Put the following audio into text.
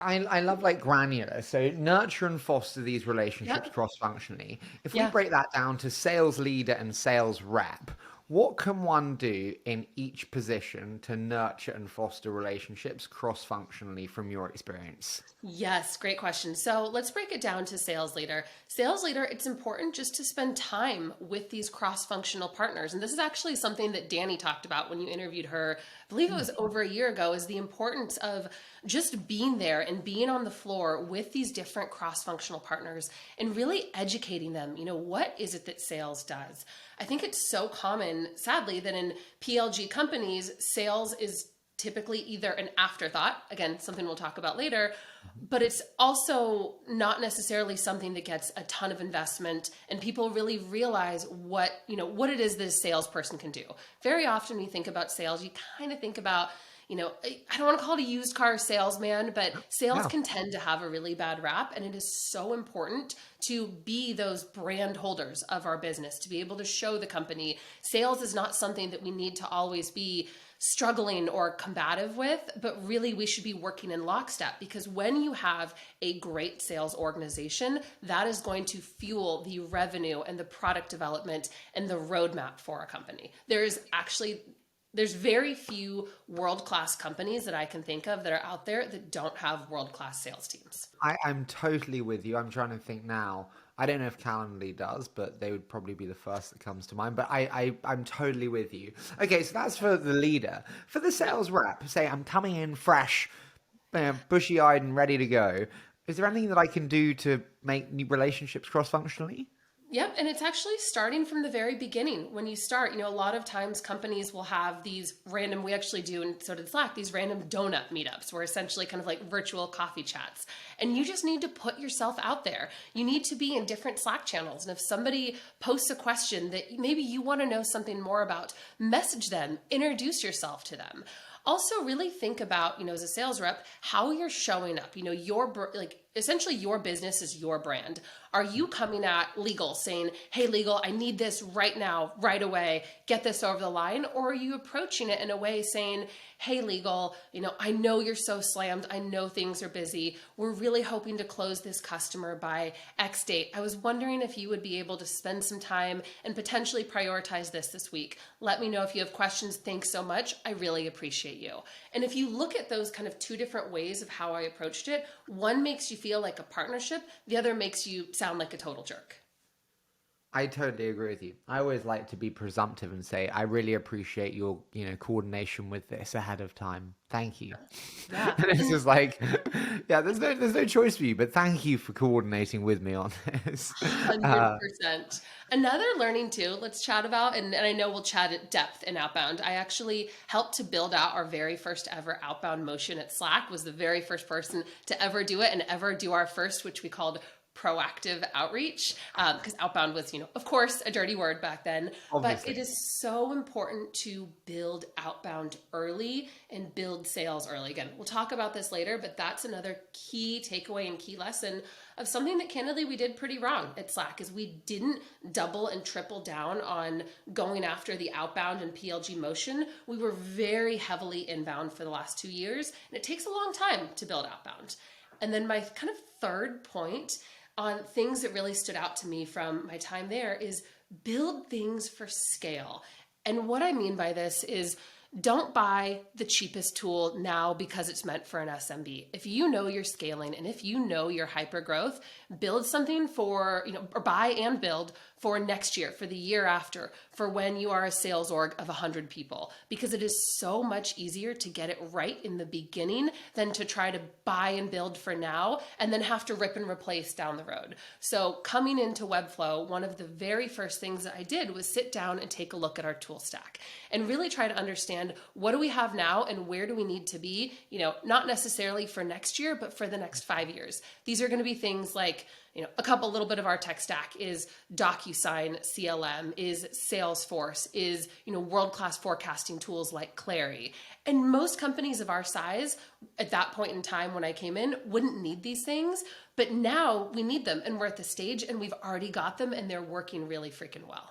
I love like granular. So nurture and foster these relationships Yep. cross-functionally. If we Yeah. break that down to sales leader and sales rep, what can one do in each position to nurture and foster relationships cross-functionally from your experience? Yes, great question. So let's break it down to sales leader. Sales leader, it's important just to spend time with these cross functional partners. And this is actually something that Danny talked about when you interviewed her. I believe it was over a year ago, is the importance of just being there and being on the floor with these different cross functional partners and really educating them. What is it that sales does? I think it's so common, sadly, that in PLG companies, sales is typically either an afterthought, again, something we'll talk about later, but it's also not necessarily something that gets a ton of investment and people really realize what it is this salesperson can do. Very often when you think about sales, you kind of think about, I don't want to call it a used car salesman, but sales Yeah. can tend to have a really bad rap. And it is so important to be those brand holders of our business, to be able to show the company. Sales is not something that we need to always be struggling or combative with, but really we should be working in lockstep, because when you have a great sales organization, that is going to fuel the revenue and the product development and the roadmap for a company. There's very few world-class companies that I can think of that are out there that don't have world-class sales teams. I'm totally with you. I'm trying to think now. I don't know if Calendly does, but they would probably be the first that comes to mind. But I'm totally with you. Okay, so that's for the leader. For the sales rep, say I'm coming in fresh, bushy-eyed and ready to go. Is there anything that I can do to make new relationships cross-functionally? Yep, and it's actually starting from the very beginning. When you start, a lot of times companies will have these random, we actually do, and so did Slack, these random donut meetups where essentially kind of like virtual coffee chats. And you just need to put yourself out there. You need to be in different Slack channels. And if somebody posts a question that maybe you want to know something more about, message them, introduce yourself to them. Also really think about, as a sales rep, how you're showing up. Essentially your business is your brand. Are you coming at legal saying, hey, legal, I need this right now, right away, get this over the line? Or are you approaching it in a way saying, hey, legal, I know you're so slammed. I know things are busy. We're really hoping to close this customer by X date. I was wondering if you would be able to spend some time and potentially prioritize this week. Let me know if you have questions. Thanks so much. I really appreciate you. And if you look at those kind of two different ways of how I approached it, one makes you feel like a partnership. The other makes you sound like a total jerk. I totally agree with you. I always like to be presumptive and say, I really appreciate your, coordination with this ahead of time. Thank you. Yeah. And it's just like, yeah, there's no choice for you, but thank you for coordinating with me on this. Uh, 100%. Another learning too, let's chat about, and I know we'll chat at depth in outbound. I actually helped to build out our very first ever outbound motion at Slack, was the very first person to ever do it and ever do our first, which we called proactive outreach, because outbound was, of course, a dirty word back then. But it Obviously. is so important to build outbound early and build sales early. Again, we'll talk about this later, but that's another key takeaway and key lesson of something that candidly we did pretty wrong at Slack, is we didn't double and triple down on going after the outbound and PLG motion. We were very heavily inbound for the last 2 years, and it takes a long time to build outbound. And then my kind of third point on things that really stood out to me from my time there is build things for scale. And what I mean by this is don't buy the cheapest tool now because it's meant for an SMB. If you know you're scaling and if you know you're hyper growth, build something for, or buy and build for next year, for the year after, for when you are a sales org of 100 people, because it is so much easier to get it right in the beginning than to try to buy and build for now and then have to rip and replace down the road. So coming into Webflow, one of the very first things that I did was sit down and take a look at our tool stack and really try to understand what do we have now and where do we need to be, not necessarily for next year, but for the next 5 years. These are going to be things like, a little bit of our tech stack is DocuSign CLM, is Salesforce, is, world-class forecasting tools like Clary. And most companies of our size at that point in time when I came in wouldn't need these things, but now we need them and we're at the stage and we've already got them and they're working really freaking well.